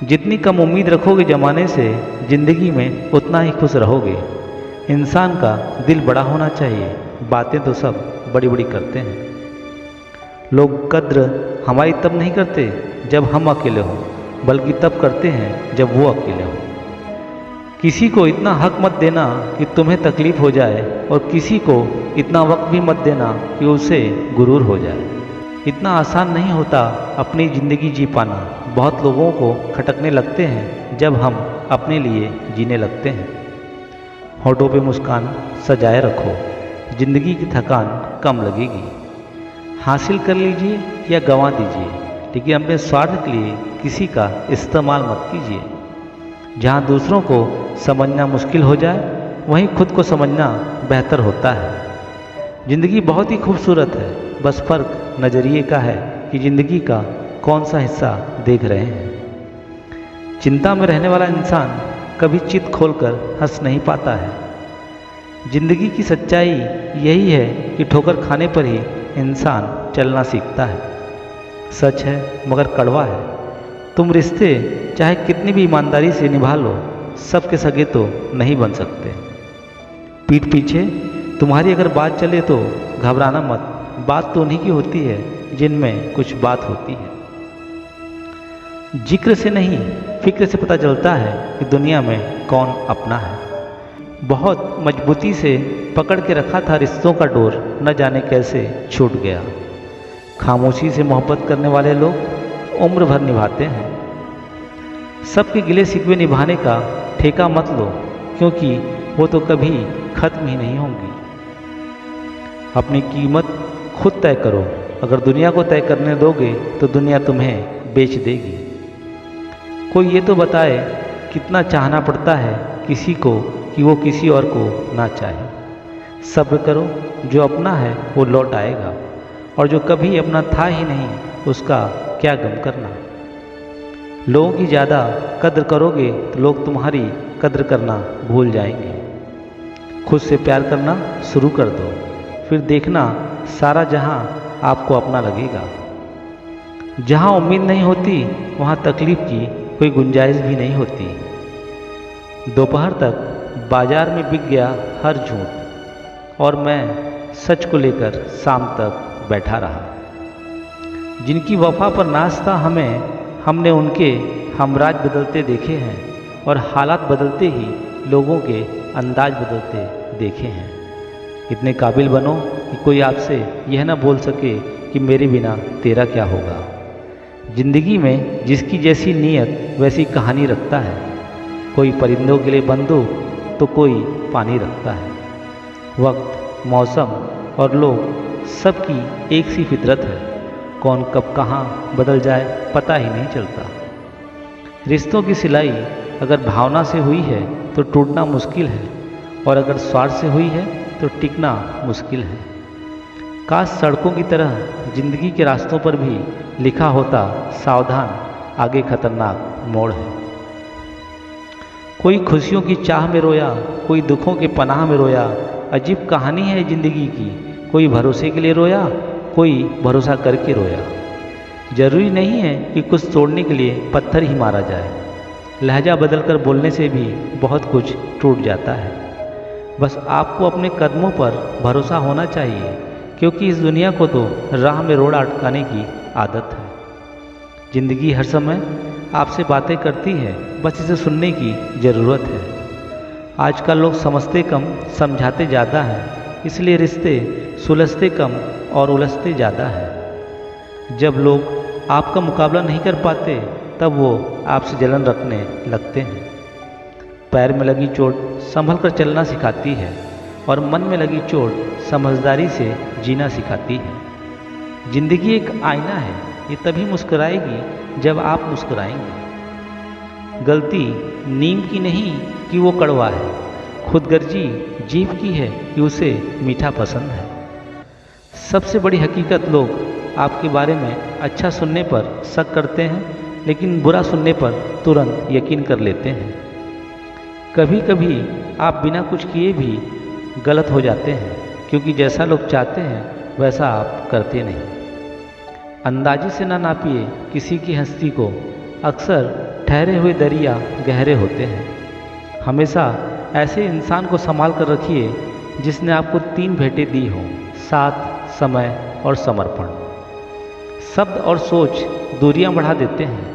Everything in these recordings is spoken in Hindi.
जितनी कम उम्मीद रखोगे ज़माने से, ज़िंदगी में उतना ही खुश रहोगे। इंसान का दिल बड़ा होना चाहिए। बातें तो सब बड़ी बड़ी करते हैं। लोग कद्र हमारी तब नहीं करते जब हम अकेले हों, बल्कि तब करते हैं जब वो अकेले हों। किसी को इतना हक मत देना कि तुम्हें तकलीफ़ हो जाए, और किसी को इतना वक्त भी मत देना कि उसे गुरूर हो जाए। इतना आसान नहीं होता अपनी ज़िंदगी जी पाना। बहुत लोगों को खटकने लगते हैं जब हम अपने लिए जीने लगते हैं। होठों पे मुस्कान सजाए रखो, ज़िंदगी की थकान कम लगेगी। हासिल कर लीजिए या गंवा दीजिए, लेकिन अपने स्वार्थ के लिए किसी का इस्तेमाल मत कीजिए। जहाँ दूसरों को समझना मुश्किल हो जाए, वहीं खुद को समझना बेहतर होता है। ज़िंदगी बहुत ही खूबसूरत है, बस फ़र्क नज़रिए का है कि ज़िंदगी का कौन सा हिस्सा देख रहे हैं। चिंता में रहने वाला इंसान कभी चित खोलकर हंस नहीं पाता है। ज़िंदगी की सच्चाई यही है कि ठोकर खाने पर ही इंसान चलना सीखता है। सच है मगर कड़वा है। तुम रिश्ते चाहे कितनी भी ईमानदारी से निभा लो, सबके सगे तो नहीं बन सकते। पीठ पीछे तुम्हारी अगर बात चले तो घबराना मत। बात तो उन्हीं की होती है जिनमें कुछ बात होती है। जिक्र से नहीं, फिक्र से पता चलता है कि दुनिया में कौन अपना है। बहुत मजबूती से पकड़ के रखा था रिश्तों का डोर, न जाने कैसे छूट गया। खामोशी से मोहब्बत करने वाले लोग उम्र भर निभाते हैं। सबके गिले शिकवे निभाने का ठेका मत लो, क्योंकि वो तो कभी खत्म ही नहीं होंगी। अपनी कीमत खुद तय करो। अगर दुनिया को तय करने दोगे तो दुनिया तुम्हें बेच देगी। कोई ये तो बताए कितना चाहना पड़ता है किसी को कि वो किसी और को ना चाहे। सब्र करो, जो अपना है वो लौट आएगा, और जो कभी अपना था ही नहीं उसका क्या गम करना। लोगों की ज़्यादा कद्र करोगे तो लोग तुम्हारी कद्र करना भूल जाएंगे। खुद से प्यार करना शुरू कर दो, फिर देखना सारा जहां आपको अपना लगेगा। जहां उम्मीद नहीं होती वहां तकलीफ की कोई गुंजाइश भी नहीं होती। दोपहर तक बाजार में बिक गया हर झूठ, और मैं सच को लेकर शाम तक बैठा रहा। जिनकी वफा पर नाज था हमें, हमने उनके हमराज बदलते देखे हैं, और हालात बदलते ही लोगों के अंदाज बदलते देखे हैं। इतने काबिल बनो कि कोई आपसे यह ना बोल सके कि मेरे बिना तेरा क्या होगा। ज़िंदगी में जिसकी जैसी नीयत वैसी कहानी रखता है। कोई परिंदों के लिए बंदूक तो कोई पानी रखता है। वक्त, मौसम और लोग सबकी एक सी फितरत है। कौन कब कहाँ बदल जाए पता ही नहीं चलता। रिश्तों की सिलाई अगर भावना से हुई है तो टूटना मुश्किल है, और अगर स्वार्थ से हुई है तो टिकना मुश्किल है। काश सड़कों की तरह जिंदगी के रास्तों पर भी लिखा होता, सावधान, आगे खतरनाक मोड़ है। कोई खुशियों की चाह में रोया, कोई दुखों के पनाह में रोया। अजीब कहानी है जिंदगी की। कोई भरोसे के लिए रोया, कोई भरोसा करके रोया। जरूरी नहीं है कि कुछ तोड़ने के लिए पत्थर ही मारा जाए। लहजा बदलकर बोलने से भी बहुत कुछ टूट जाता है। बस आपको अपने कदमों पर भरोसा होना चाहिए, क्योंकि इस दुनिया को तो राह में रोड़ा अटकाने की आदत है। ज़िंदगी हर समय आपसे बातें करती है, बस इसे सुनने की ज़रूरत है। आजकल लोग समझते कम, समझाते ज़्यादा हैं, इसलिए रिश्ते सुलझते कम और उलझते ज़्यादा है। जब लोग आपका मुकाबला नहीं कर पाते, तब वो आपसे जलन रखने लगते हैं। पैर में लगी चोट संभल कर चलना सिखाती है, और मन में लगी चोट समझदारी से जीना सिखाती है। जिंदगी एक आईना है, ये तभी मुस्कुराएगी जब आप मुस्कुराएंगे। गलती नीम की नहीं कि वो कड़वा है, खुदगर्जी जीभ की है कि उसे मीठा पसंद है। सबसे बड़ी हकीकत, लोग आपके बारे में अच्छा सुनने पर शक करते हैं, लेकिन बुरा सुनने पर तुरंत यकीन कर लेते हैं। कभी कभी आप बिना कुछ किए भी गलत हो जाते हैं, क्योंकि जैसा लोग चाहते हैं वैसा आप करते नहीं। अंदाजे से ना नापिए किसी की हस्ती को, अक्सर ठहरे हुए दरिया गहरे होते हैं। हमेशा ऐसे इंसान को संभाल कर रखिए जिसने आपको 3 भेंटें दी हों, साथ, समय और समर्पण। शब्द और सोच दूरियां बढ़ा देते हैं,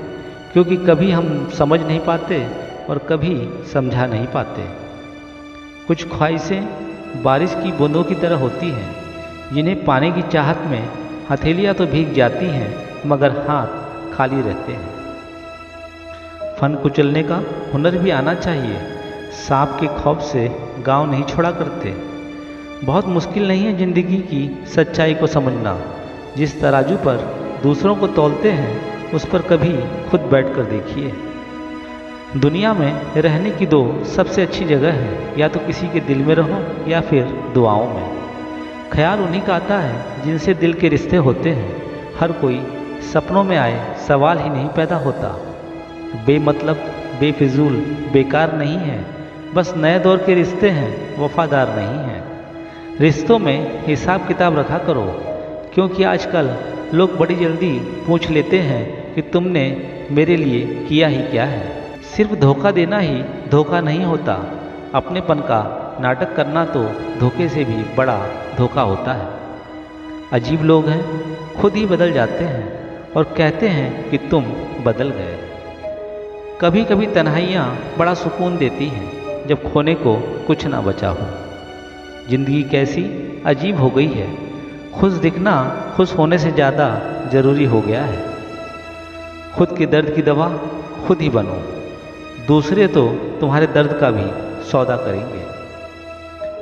क्योंकि कभी हम समझ नहीं पाते और कभी समझा नहीं पाते। कुछ ख्वाहिशें बारिश की बूंदों की तरह होती हैं, जिन्हें पाने की चाहत में हथेलियां तो भीग जाती हैं मगर हाथ खाली रहते हैं। फन कुचलने का हुनर भी आना चाहिए। सांप के खौफ से गांव नहीं छोड़ा करते। बहुत मुश्किल नहीं है ज़िंदगी की सच्चाई को समझना। जिस तराजू पर दूसरों को तौलते हैं उस पर कभी खुद बैठ कर देखिए। दुनिया में रहने की 2 सबसे अच्छी जगह है, या तो किसी के दिल में रहो या फिर दुआओं में। ख्याल उन्हीं का आता है जिनसे दिल के रिश्ते होते हैं। हर कोई सपनों में आए सवाल ही नहीं पैदा होता। बेमतलब, बेफिजूल, बेकार नहीं है। बस नए दौर के रिश्ते हैं, वफादार नहीं हैं। रिश्तों में हिसाब किताब रखा करो, क्योंकि आजकल लोग बड़ी जल्दी पूछ लेते हैं कि तुमने मेरे लिए किया ही क्या है। सिर्फ धोखा देना ही धोखा नहीं होता। अपनेपन का नाटक करना तो धोखे से भी बड़ा धोखा होता है। अजीब लोग हैं, खुद ही बदल जाते हैं और कहते हैं कि तुम बदल गए। कभी कभी तन्हाइयाँ बड़ा सुकून देती हैं, जब खोने को कुछ ना बचा हो। जिंदगी कैसी अजीब हो गई है। खुश दिखना खुश होने से ज़्यादा ज़रूरी हो गया है। खुद के दर्द की दवा खुद ही बनो। दूसरे तो तुम्हारे दर्द का भी सौदा करेंगे।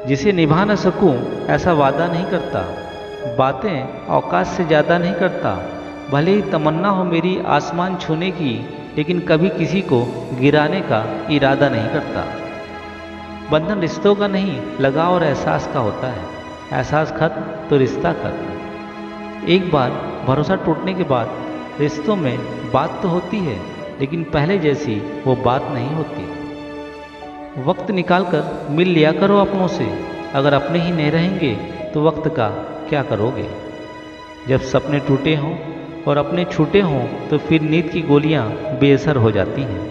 जिसे निभा न सकूं ऐसा वादा नहीं करता। बातें औकात से ज़्यादा नहीं करता। भले ही तमन्ना हो मेरी आसमान छूने की, लेकिन कभी किसी को गिराने का इरादा नहीं करता। बंधन रिश्तों का नहीं, लगाव और एहसास का होता है। एहसास खत्म तो रिश्ता खत्म। एक बार भरोसा टूटने के बाद रिश्तों में बात तो होती है, लेकिन पहले जैसी वो बात नहीं होती। वक्त निकाल कर मिल लिया करो अपनों से। अगर अपने ही नहीं रहेंगे तो वक्त का क्या करोगे। जब सपने टूटे हों और अपने छूटे हों तो फिर नींद की गोलियां बेअसर हो जाती हैं।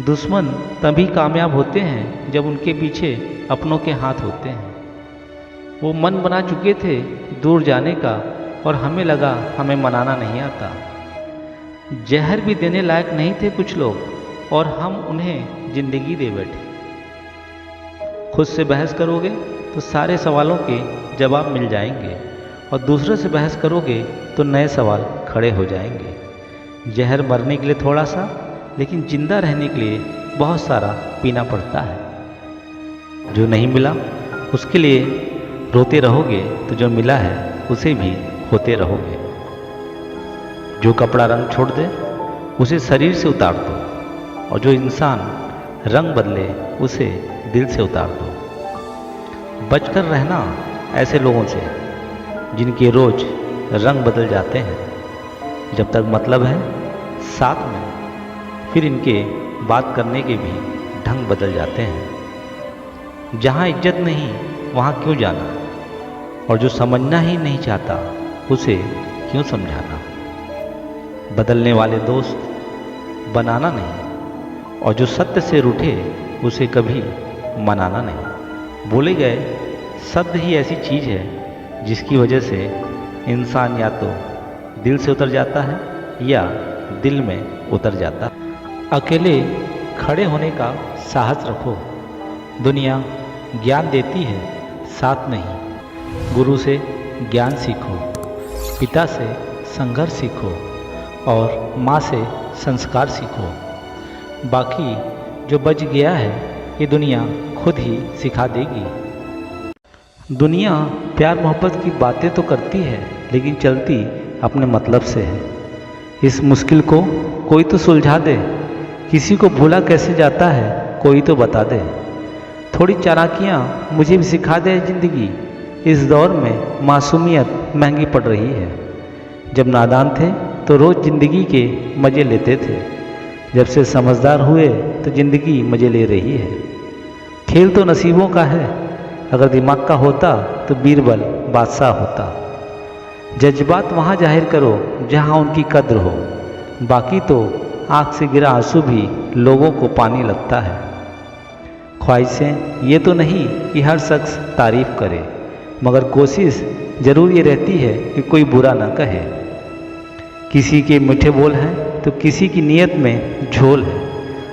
दुश्मन तभी कामयाब होते हैं जब उनके पीछे अपनों के हाथ होते हैं। वो मन बना चुके थे दूर जाने का और हमें लगा हमें मनाना नहीं आता। जहर भी देने लायक नहीं थे कुछ लोग और हम उन्हें जिंदगी दे बैठे। खुद से बहस करोगे तो सारे सवालों के जवाब मिल जाएंगे और दूसरों से बहस करोगे तो नए सवाल खड़े हो जाएंगे। जहर मरने के लिए थोड़ा सा, लेकिन जिंदा रहने के लिए बहुत सारा पीना पड़ता है। जो नहीं मिला उसके लिए रोते रहोगे तो जो मिला है उसे भी खोते रहोगे। जो कपड़ा रंग छोड़ दे उसे शरीर से उतार दो, और जो इंसान रंग बदले उसे दिल से उतार दो। बचकर रहना ऐसे लोगों से जिनके रोज रंग बदल जाते हैं। जब तक मतलब है साथ में, फिर इनके बात करने के भी ढंग बदल जाते हैं। जहाँ इज्जत नहीं वहाँ क्यों जाना, और जो समझना ही नहीं चाहता उसे क्यों समझाना। बदलने वाले दोस्त बनाना नहीं, और जो सत्य से रूठे उसे कभी मनाना नहीं। बोले गए शब्द ही ऐसी चीज़ है जिसकी वजह से इंसान या तो दिल से उतर जाता है या दिल में उतर जाता है। अकेले खड़े होने का साहस रखो। दुनिया ज्ञान देती है, साथ नहीं। गुरु से ज्ञान सीखो, पिता से संघर्ष सीखो और माँ से संस्कार सीखो। बाकी जो बच गया है ये दुनिया खुद ही सिखा देगी। दुनिया प्यार मोहब्बत की बातें तो करती है, लेकिन चलती अपने मतलब से है। इस मुश्किल को कोई तो सुलझा दे। किसी को भूला कैसे जाता है कोई तो बता दे। थोड़ी चालाकियाँ मुझे भी सिखा दे ज़िंदगी। इस दौर में मासूमियत महंगी पड़ रही है। जब नादान थे तो रोज़ ज़िंदगी के मज़े लेते थे। जब से समझदार हुए तो ज़िंदगी मज़े ले रही है। खेल तो नसीबों का है। अगर दिमाग का होता तो बीरबल बादशाह होता। जज्बात वहाँ जाहिर करो जहाँ उनकी कद्र हो। बाकी तो आँख से गिरा आंसू भी लोगों को पानी लगता है। ख्वाहिशें ये तो नहीं कि हर शख्स तारीफ करे, मगर कोशिश ज़रूर ये रहती है कि कोई बुरा ना कहे। किसी के मीठे बोल हैं तो किसी की नीयत में झोल है।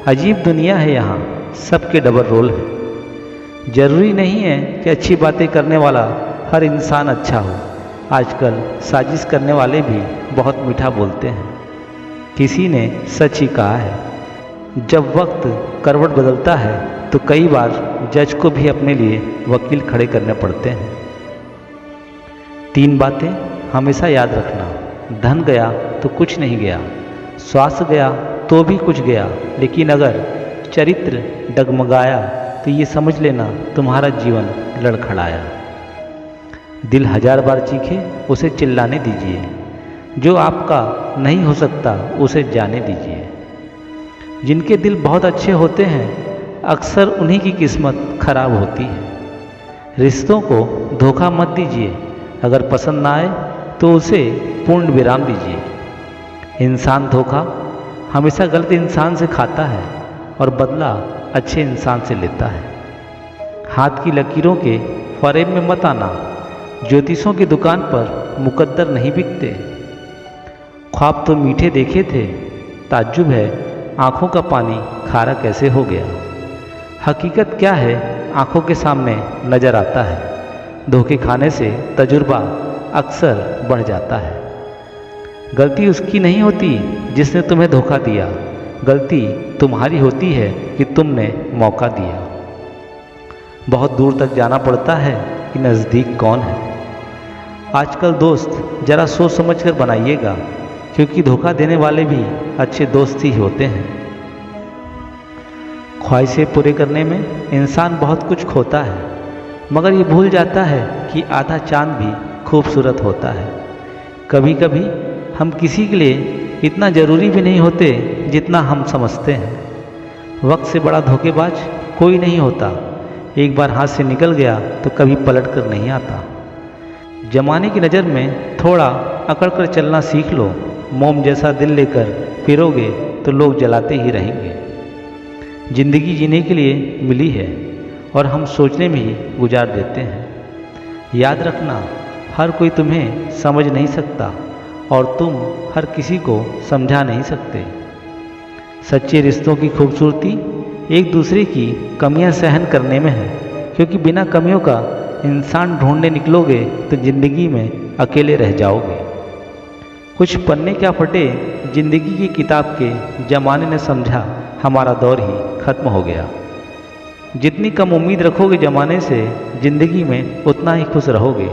अजीब दुनिया है यहाँ, सबके डबल रोल है। ज़रूरी नहीं है कि अच्छी बातें करने वाला हर इंसान अच्छा हो। आजकल साजिश करने वाले भी बहुत मीठा बोलते हैं। किसी ने सच ही कहा है, जब वक्त करवट बदलता है तो कई बार जज को भी अपने लिए वकील खड़े करने पड़ते हैं। 3 बातें हमेशा याद रखना। धन गया तो कुछ नहीं गया, स्वास्थ्य गया तो भी कुछ गया, लेकिन अगर चरित्र डगमगाया तो ये समझ लेना तुम्हारा जीवन लड़खड़ाया। दिल 1000 बार चीखे उसे चिल्लाने दीजिए, जो आपका नहीं हो सकता उसे जाने दीजिए। जिनके दिल बहुत अच्छे होते हैं अक्सर उन्हीं की किस्मत खराब होती है। रिश्तों को धोखा मत दीजिए, अगर पसंद ना आए तो उसे पूर्ण विराम दीजिए। इंसान धोखा हमेशा गलत इंसान से खाता है और बदला अच्छे इंसान से लेता है। हाथ की लकीरों के फरेब में मत आना, ज्योतिषों की दुकान पर मुकद्दर नहीं बिकते। ख्वाब तो मीठे देखे थे, ताज्जुब है आंखों का पानी खारा कैसे हो गया। हकीकत क्या है आंखों के सामने नजर आता है, धोखे खाने से तजुर्बा अक्सर बढ़ जाता है। गलती उसकी नहीं होती जिसने तुम्हें धोखा दिया, गलती तुम्हारी होती है कि तुमने मौका दिया। बहुत दूर तक जाना पड़ता है कि नज़दीक कौन है। आजकल दोस्त जरा सोच समझ कर बनाइएगा, क्योंकि धोखा देने वाले भी अच्छे दोस्त ही होते हैं। ख्वाहिशें पूरे करने में इंसान बहुत कुछ खोता है, मगर ये भूल जाता है कि आधा चांद भी खूबसूरत होता है। कभी कभी हम किसी के लिए इतना ज़रूरी भी नहीं होते जितना हम समझते हैं। वक्त से बड़ा धोखेबाज कोई नहीं होता। एक बार हाथ से निकल गया तो कभी पलट कर नहीं आता। जमाने की नज़र में थोड़ा अकड़ कर चलना सीख लो। मोम जैसा दिल लेकर फिरोगे तो लोग जलाते ही रहेंगे। जिंदगी जीने के लिए मिली है और हम सोचने में ही गुजार देते हैं। याद रखना, हर कोई तुम्हें समझ नहीं सकता और तुम हर किसी को समझा नहीं सकते। सच्चे रिश्तों की खूबसूरती एक दूसरे की कमियां सहन करने में है, क्योंकि बिना कमियों का इंसान ढूंढने निकलोगे तो ज़िंदगी में अकेले रह जाओगे। कुछ पन्ने क्या फटे जिंदगी की किताब के, ज़माने ने समझा हमारा दौर ही खत्म हो गया। जितनी कम उम्मीद रखोगे ज़माने से, ज़िंदगी में उतना ही खुश रहोगे।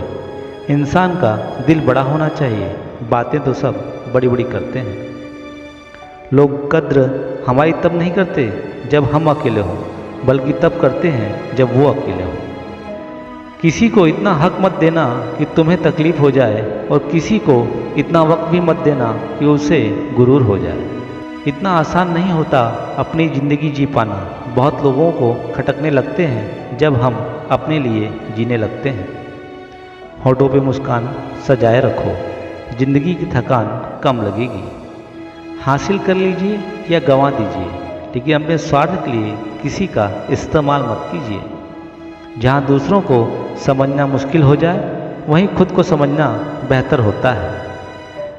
इंसान का दिल बड़ा होना चाहिए, बातें तो सब बड़ी बड़ी करते हैं। लोग कद्र हमारी तब नहीं करते जब हम अकेले हों, बल्कि तब करते हैं जब वो अकेले हों। किसी को इतना हक मत देना कि तुम्हें तकलीफ़ हो जाए, और किसी को इतना वक्त भी मत देना कि उसे गुरूर हो जाए। इतना आसान नहीं होता अपनी ज़िंदगी जी पाना। बहुत लोगों को खटकने लगते हैं जब हम अपने लिए जीने लगते हैं। होठों पे मुस्कान सजाए रखो, ज़िंदगी की थकान कम लगेगी। हासिल कर लीजिए या गंवा दीजिए, लेकिन अपने स्वार्थ के लिए किसी का इस्तेमाल मत कीजिए। जहाँ दूसरों को समझना मुश्किल हो जाए, वहीं खुद को समझना बेहतर होता है।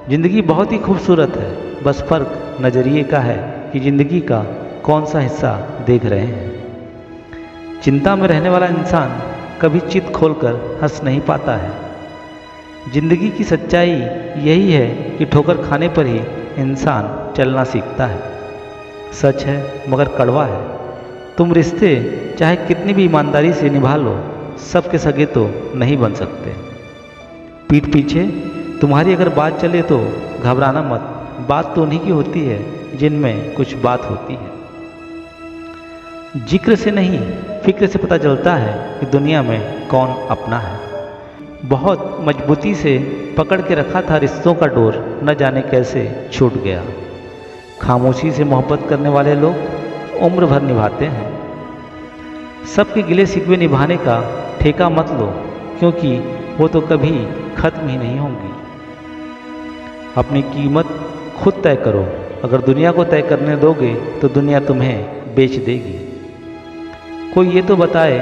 ज़िंदगी बहुत ही खूबसूरत है, बस फ़र्क नज़रिए का है कि ज़िंदगी का कौन सा हिस्सा देख रहे हैं। चिंता में रहने वाला इंसान कभी चित खोलकर हंस नहीं पाता है। ज़िंदगी की सच्चाई यही है कि ठोकर खाने पर ही इंसान चलना सीखता है। सच है मगर कड़वा है। तुम रिश्ते चाहे कितनी भी ईमानदारी से निभा लो, सबके सगे तो नहीं बन सकते। पीठ पीछे तुम्हारी अगर बात चले तो घबराना मत, बात तो उन्हीं की होती है जिनमें कुछ बात होती है। जिक्र से नहीं, फिक्र से पता चलता है कि दुनिया में कौन अपना है। बहुत मजबूती से पकड़ के रखा था रिश्तों का डोर, न जाने कैसे छूट गया। खामोशी से मोहब्बत करने वाले लोग उम्र भर निभाते हैं। सबके गिले शिकवे निभाने का ठेका मत लो, क्योंकि वो तो कभी खत्म ही नहीं होंगी। अपनी कीमत खुद तय करो, अगर दुनिया को तय करने दोगे तो दुनिया तुम्हें बेच देगी। कोई ये तो बताए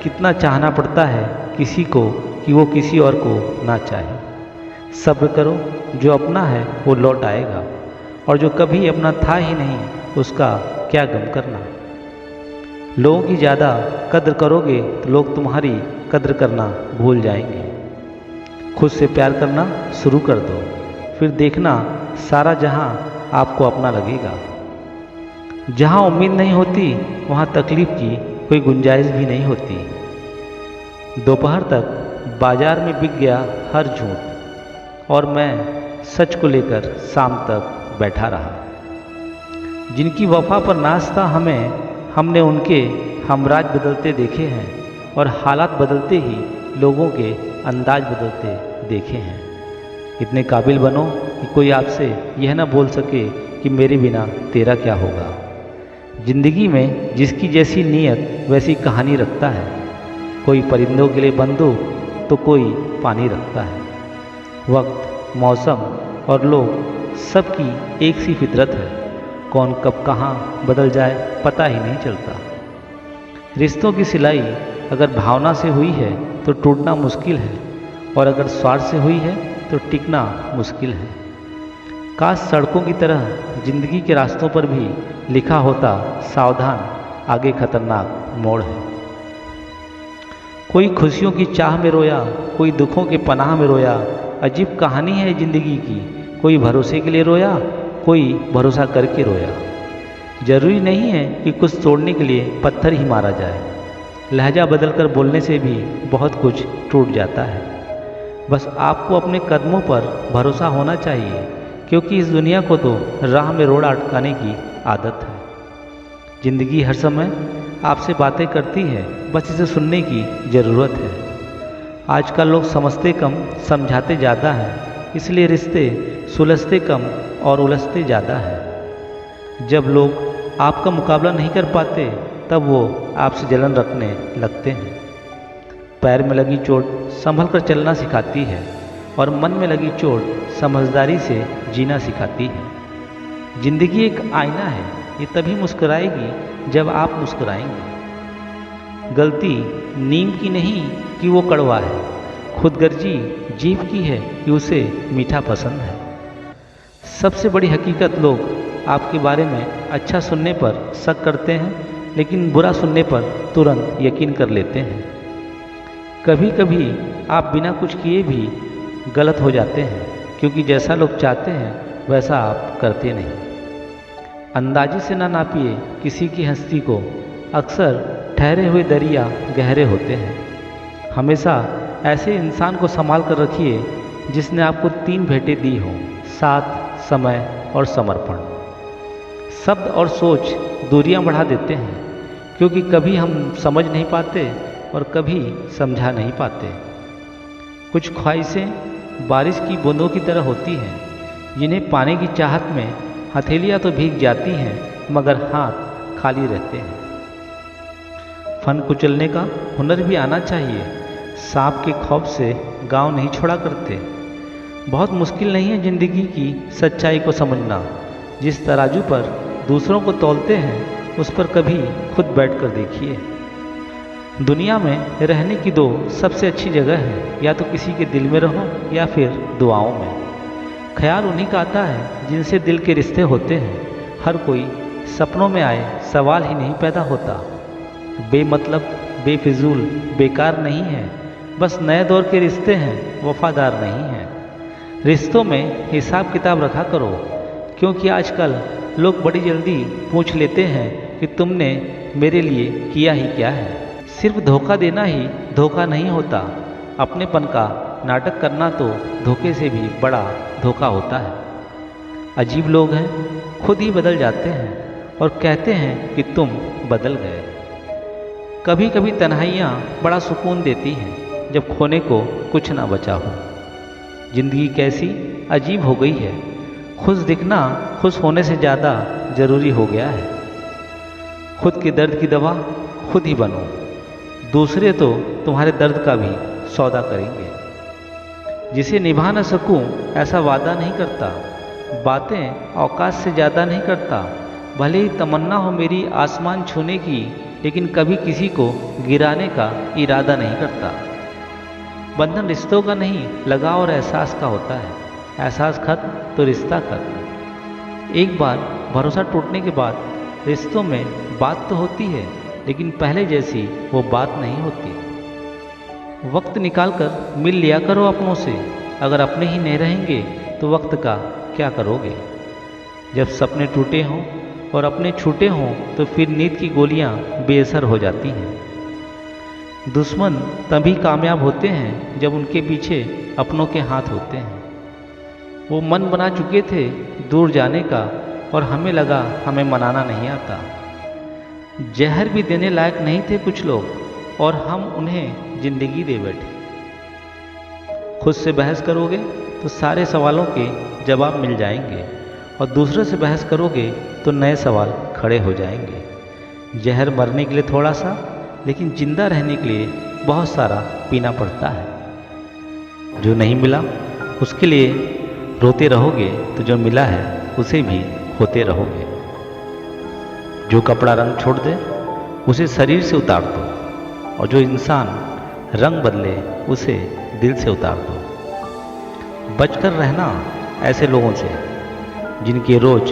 कितना चाहना पड़ता है किसी को कि वो किसी और को ना चाहे। सब्र करो, जो अपना है वो लौट आएगा, और जो कभी अपना था ही नहीं उसका क्या गम करना। लोगों की ज़्यादा कद्र करोगे तो लोग तुम्हारी कद्र करना भूल जाएंगे। खुद से प्यार करना शुरू कर दो, फिर देखना सारा जहां आपको अपना लगेगा। जहां उम्मीद नहीं होती वहां तकलीफ की कोई गुंजाइश भी नहीं होती। दोपहर तक बाजार में बिक गया हर झूठ, और मैं सच को लेकर शाम तक बैठा रहा। जिनकी वफा पर नाज था हमने उनके हमराज बदलते देखे हैं, और हालात बदलते ही लोगों के अंदाज बदलते देखे हैं। इतने काबिल बनो कि कोई आपसे यह ना बोल सके कि मेरे बिना तेरा क्या होगा। जिंदगी में जिसकी जैसी नीयत वैसी कहानी रखता है। कोई परिंदों के लिए बंदूक तो कोई पानी रखता है। वक्त, मौसम और लोग सबकी एक सी फितरत है। कौन कब कहाँ बदल जाए पता ही नहीं चलता। रिश्तों की सिलाई अगर भावना से हुई है तो टूटना मुश्किल है, और अगर स्वार्थ से हुई है तो टिकना मुश्किल है। काश सड़कों की तरह जिंदगी के रास्तों पर भी लिखा होता, सावधान, आगे खतरनाक मोड़ है। कोई खुशियों की चाह में रोया, कोई दुखों के पनाह में रोया। अजीब कहानी है जिंदगी की। कोई भरोसे के लिए रोया, कोई भरोसा करके रोया। जरूरी नहीं है कि कुछ तोड़ने के लिए पत्थर ही मारा जाए। लहजा बदलकर बोलने से भी बहुत कुछ टूट जाता है। बस आपको अपने कदमों पर भरोसा होना चाहिए, क्योंकि इस दुनिया को तो राह में रोड़ा अटकाने की आदत है। जिंदगी हर समय आपसे बातें करती है, बस इसे सुनने की ज़रूरत है। आजकल लोग समझते कम, समझाते ज़्यादा हैं, इसलिए रिश्ते सुलझते कम और उलझते ज़्यादा है। जब लोग आपका मुकाबला नहीं कर पाते तब वो आपसे जलन रखने लगते हैं। पैर में लगी चोट संभल कर चलना सिखाती है, और मन में लगी चोट समझदारी से जीना सिखाती है। जिंदगी एक आईना है, ये तभी मुस्कुराएगी जब आप मुस्कुराएंगे। गलती नीम की नहीं कि वो कड़वा है, खुदगर्जी जीभ की है कि उसे मीठा पसंद है। सबसे बड़ी हकीकत, लोग आपके बारे में अच्छा सुनने पर शक करते हैं, लेकिन बुरा सुनने पर तुरंत यकीन कर लेते हैं। कभी कभी आप बिना कुछ किए भी गलत हो जाते हैं, क्योंकि जैसा लोग चाहते हैं वैसा आप करते नहीं। अंदाजे से ना नापिए किसी की हस्ती को, अक्सर ठहरे हुए दरिया गहरे होते हैं। हमेशा ऐसे इंसान को संभाल कर रखिए जिसने आपको 3 भेंटें दी हों, साथ, समय और समर्पण। शब्द और सोच दूरियां बढ़ा देते हैं, क्योंकि कभी हम समझ नहीं पाते और कभी समझा नहीं पाते। कुछ ख्वाहिशें बारिश की बूंदों की तरह होती हैं, जिन्हें पाने की चाहत में हथेलियां तो भीग जाती हैं मगर हाथ खाली रहते हैं। फन कुचलने का हुनर भी आना चाहिए। सांप के खौफ से गांव नहीं छोड़ा करते। बहुत मुश्किल नहीं है जिंदगी की सच्चाई को समझना। जिस तराजू पर दूसरों को तौलते हैं उस पर कभी खुद बैठकर देखिए। दुनिया में रहने की 2 सबसे अच्छी जगह है, या तो किसी के दिल में रहो या फिर दुआओं में। ख्याल उन्हीं का आता है जिनसे दिल के रिश्ते होते हैं। हर कोई सपनों में आए सवाल ही नहीं पैदा होता। बेमतलब, बेफिजूल, बेकार नहीं है। बस नए दौर के रिश्ते हैं, वफादार नहीं हैं। रिश्तों में हिसाब किताब रखा करो, क्योंकि आजकल लोग बड़ी जल्दी पूछ लेते हैं कि तुमने मेरे लिए किया ही क्या है। सिर्फ धोखा देना ही धोखा नहीं होता। अपनेपन का नाटक करना तो धोखे से भी बड़ा धोखा होता है। अजीब लोग हैं, खुद ही बदल जाते हैं और कहते हैं कि तुम बदल गए। कभी कभी तन्हाइयाँ बड़ा सुकून देती हैं, जब खोने को कुछ ना बचा हो। जिंदगी कैसी अजीब हो गई है। खुश दिखना खुश होने से ज़्यादा ज़रूरी हो गया है। खुद के दर्द की दवा खुद ही बनो, दूसरे तो तुम्हारे दर्द का भी सौदा करेंगे। जिसे निभा न सकूं ऐसा वादा नहीं करता, बातें औकात से ज़्यादा नहीं करता। भले ही तमन्ना हो मेरी आसमान छूने की, लेकिन कभी किसी को गिराने का इरादा नहीं करता। बंधन रिश्तों का नहीं, लगाव और एहसास का होता है। एहसास खत्म तो रिश्ता खत्म। एक बार भरोसा टूटने के बाद रिश्तों में बात तो होती है, लेकिन पहले जैसी वो बात नहीं होती। वक्त निकाल कर मिल लिया करो अपनों से। अगर अपने ही नहीं रहेंगे तो वक्त का क्या करोगे। जब सपने टूटे हों और अपने छूटे हों तो फिर नींद की गोलियां बेअसर हो जाती हैं। दुश्मन तभी कामयाब होते हैं जब उनके पीछे अपनों के हाथ होते हैं। वो मन बना चुके थे दूर जाने का, और हमें लगा हमें मनाना नहीं आता। जहर भी देने लायक नहीं थे कुछ लोग, और हम उन्हें जिंदगी दे बैठे। खुद से बहस करोगे तो सारे सवालों के जवाब मिल जाएंगे, और दूसरे से बहस करोगे तो नए सवाल खड़े हो जाएंगे। जहर मरने के लिए थोड़ा सा, लेकिन जिंदा रहने के लिए बहुत सारा पीना पड़ता है। जो नहीं मिला उसके लिए रोते रहोगे तो जो मिला है उसे भी होते रहोगे। जो कपड़ा रंग छोड़ दे उसे शरीर से उतार दो, और जो इंसान रंग बदले उसे दिल से उतार दो। बचकर रहना ऐसे लोगों से जिनके रोज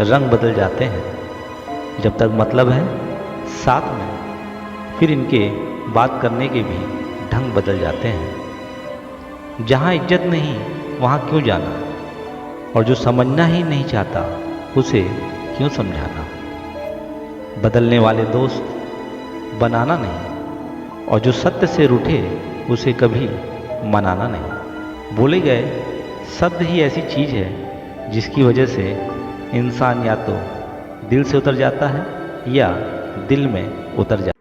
रंग बदल जाते हैं। जब तक मतलब है साथ में, फिर इनके बात करने के भी ढंग बदल जाते हैं। जहाँ इज्जत नहीं वहाँ क्यों जाना, और जो समझना ही नहीं चाहता उसे क्यों समझाना। बदलने वाले दोस्त बनाना नहीं, और जो सत्य से रूठे उसे कभी मनाना नहीं। बोले गए शब्द ही ऐसी चीज़ है जिसकी वजह से इंसान या तो दिल से उतर जाता है या दिल में उतर जाता है।